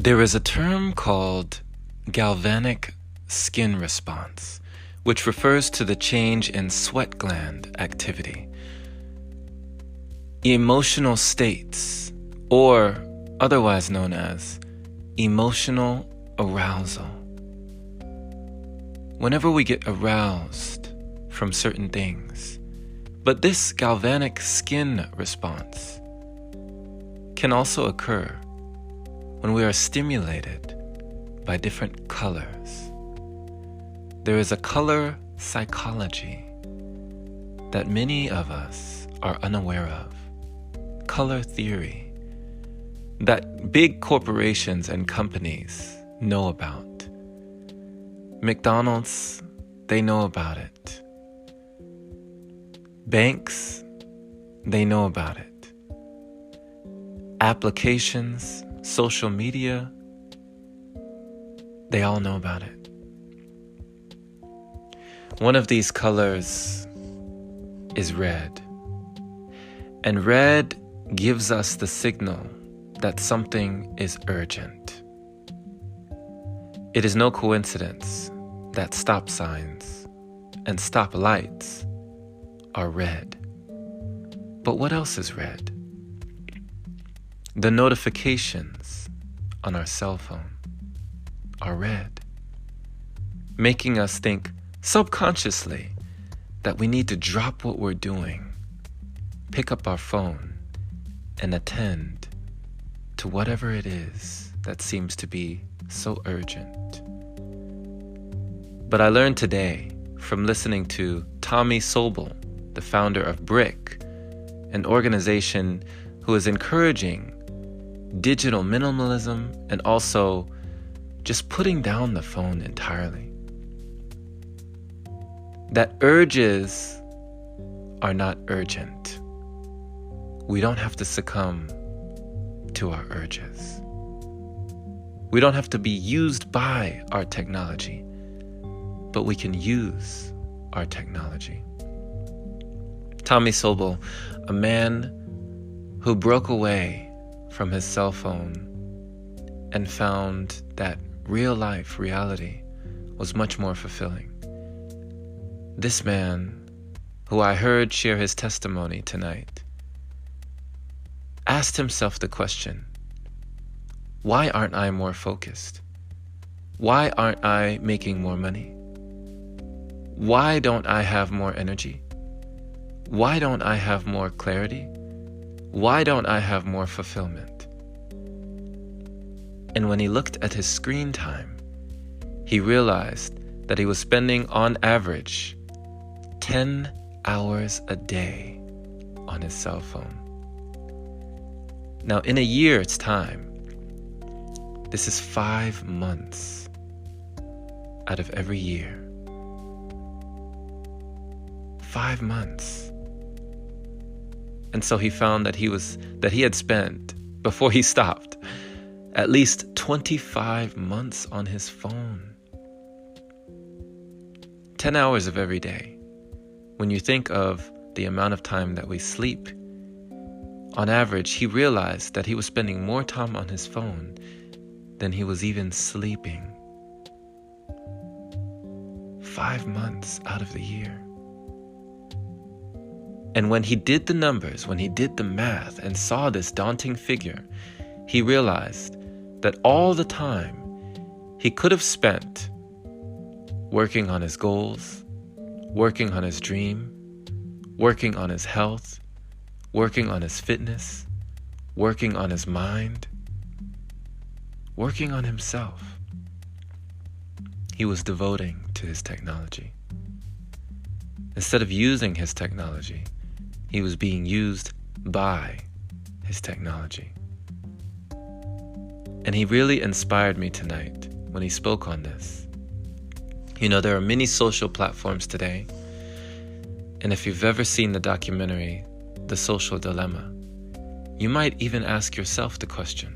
There is a term called galvanic skin response, which refers to the change in sweat gland activity, emotional states, or otherwise known as emotional arousal. Whenever we get aroused from certain things, but this galvanic skin response can also occur when we are stimulated by different colors. There is a color psychology that many of us are unaware of, color theory, that big corporations and companies know about. McDonald's, they know about it. Banks, they know about it. Applications, social media, they all know about it. One of these colors is red. And red gives us the signal that something is urgent. It is no coincidence that stop signs and stop lights are red. But what else is red? The notifications on our cell phone are red, making us think subconsciously that we need to drop what we're doing, pick up our phone, and attend to whatever it is that seems to be so urgent. But I learned today from listening to Tommy Sobel, the founder of Brick, an organization who is encouraging digital minimalism and also just putting down the phone entirely, that urges are not urgent. We don't have to succumb to our urges. We don't have to be used by our technology, but we can use our technology. Tommy Sobel, a man who broke away from his cell phone and found that real life, reality, was much more fulfilling. This man, who I heard share his testimony tonight, asked himself the question, why aren't I more focused? Why aren't I making more money? Why don't I have more energy? Why don't I have more clarity? Why don't I have more fulfillment? And when he looked at his screen time, he realized that he was spending on average 10 hours a day on his cell phone. Now, in a year's time, this is 5 months out of every year. 5 months. And so he found that he had spent, before he stopped, at least 25 months on his phone. 10 hours of every day. When you think of the amount of time that we sleep, on average, he realized that he was spending more time on his phone than he was even sleeping. 5 months out of the year. And when he did the numbers, when he did the math and saw this daunting figure, he realized that all the time he could have spent working on his goals, working on his dream, working on his health, working on his fitness, working on his mind, working on himself, he was devoting to his technology. Instead of using his technology, he was being used by his technology. And he really inspired me tonight when he spoke on this. You know, there are many social platforms today, and if you've ever seen the documentary, The Social Dilemma, you might even ask yourself the question,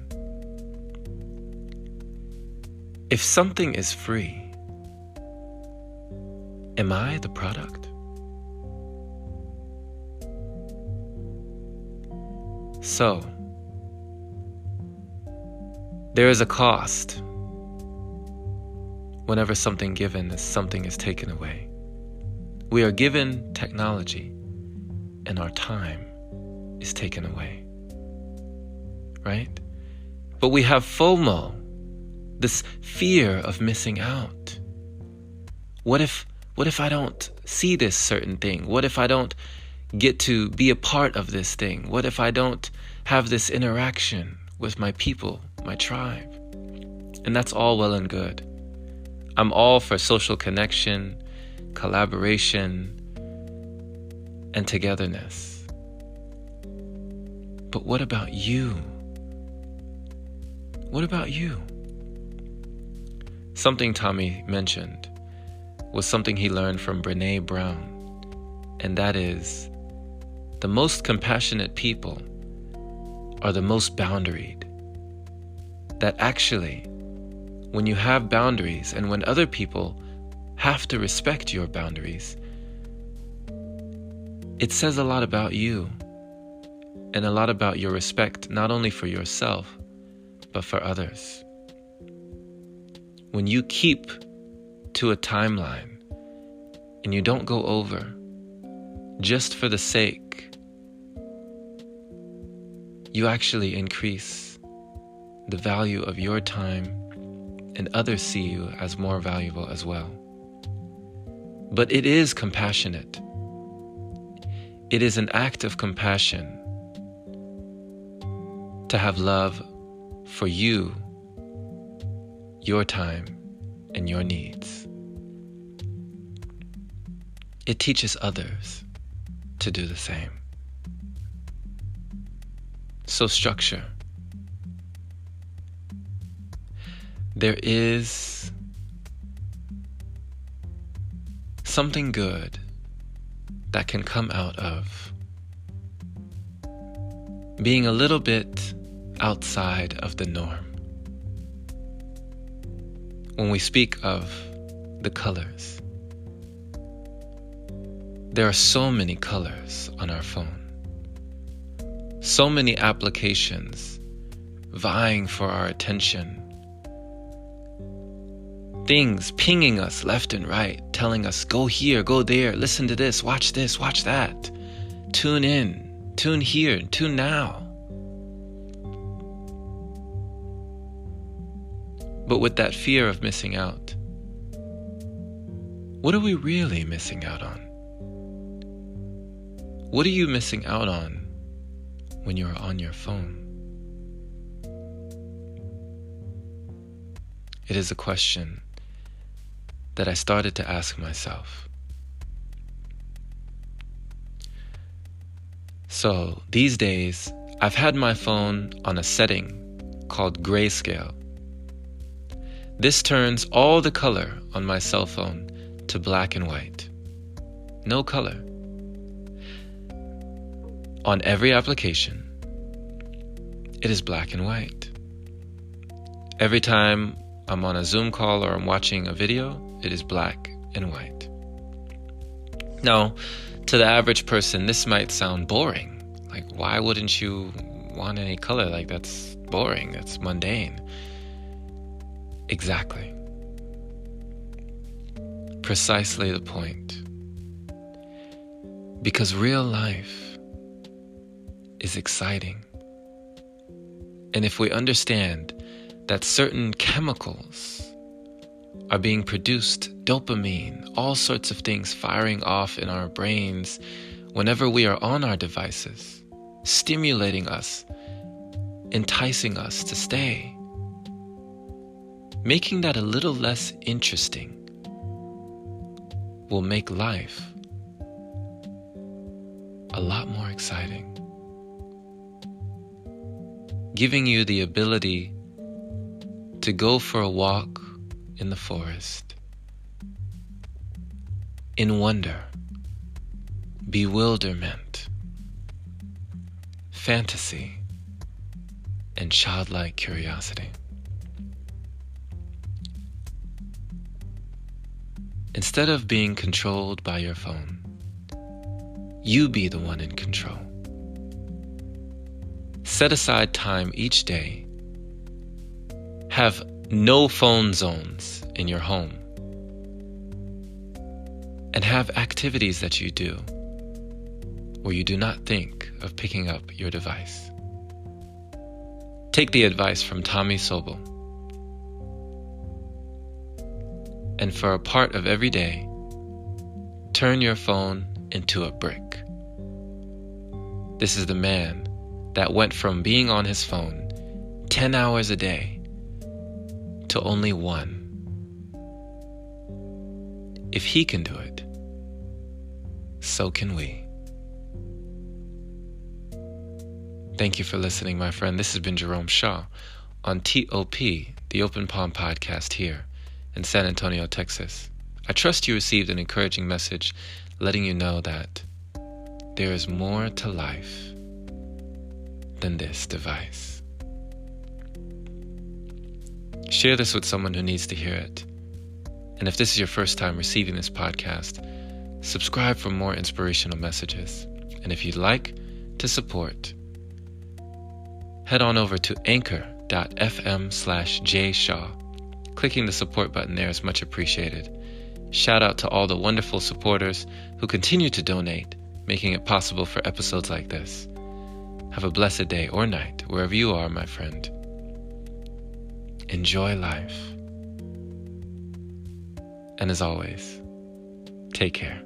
if something is free, am I the product? So, There is a cost whenever something is taken away. We are given technology and our time is taken away, right? But we have FOMO, this fear of missing out. What if I don't see this certain thing? What if I don't get to be a part of this thing? What if I don't have this interaction with my people, my tribe? And that's all well and good. I'm all for social connection, collaboration, and togetherness. But what about you? What about you? Something Tommy mentioned was something he learned from Brené Brown, and that is, the most compassionate people are the most boundaried. That actually, when you have boundaries and when other people have to respect your boundaries, it says a lot about you and a lot about your respect, not only for yourself, but for others. When you keep to a timeline and you don't go over just for the sake, you actually increase the value of your time and others see you as more valuable as well. But it is compassionate. It is an act of compassion to have love for you, your time, and your needs. It teaches others to do the same. So structure. There is something good that can come out of being a little bit outside of the norm. When we speak of the colors, there are so many colors on our phone, so many applications vying for our attention, things pinging us left and right, telling us, go here, go there, listen to this, watch that, tune in, tune here, tune now. But with that fear of missing out, what are we really missing out on? What are you missing out on when you're on your phone? It is a question that I started to ask myself. So these days, I've had my phone on a setting called grayscale. This turns all the color on my cell phone to black and white. No color. On every application, it is black and white. Every time I'm on a Zoom call or I'm watching a video, it is black and white. Now, to the average person, this might sound boring. Like, why wouldn't you want any color? Like, that's boring, that's mundane. Exactly. Precisely the point. Because real life is exciting. And if we understand that certain chemicals are being produced, dopamine, all sorts of things firing off in our brains whenever we are on our devices, stimulating us, enticing us to stay, making that a little less interesting will make life a lot more exciting. Giving you the ability to go for a walk in the forest, in wonder, bewilderment, fantasy, and childlike curiosity. Instead of being controlled by your phone, you be the one in control. Set aside time each day Have no phone zones in your home. And have activities that you do where you do not think of picking up your device. Take the advice from Tommy Sobel. And for a part of every day, turn your phone into a brick. This is the man that went from being on his phone 10 hours a day to only 1. If he can do it, so can we. Thank you for listening, my friend. This has been Jerome Shaw on TOP, the Open Palm Podcast here in San Antonio, Texas. I trust you received an encouraging message letting you know that there is more to life than this device. Share this with someone who needs to hear it. And if this is your first time receiving this podcast, subscribe for more inspirational messages. And if you'd like to support, head on over to anchor.fm/jshaw. Clicking the support button there is much appreciated. Shout out to all the wonderful supporters who continue to donate, making it possible for episodes like this. Have a blessed day or night, wherever you are, my friend. Enjoy life. And as always, take care.